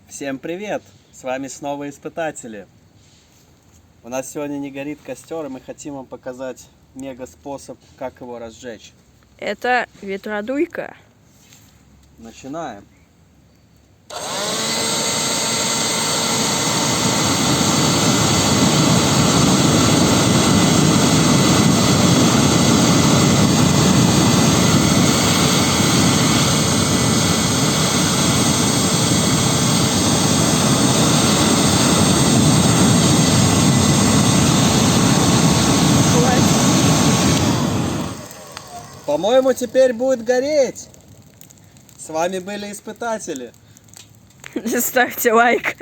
Всем привет! С вами снова Испытатели. У нас сегодня не горит костер, и мы хотим вам показать мега способ, как его разжечь. Это ветродуйка. Начинаем. По-моему, теперь будет гореть. С вами были Испытатели. Ставьте лайк.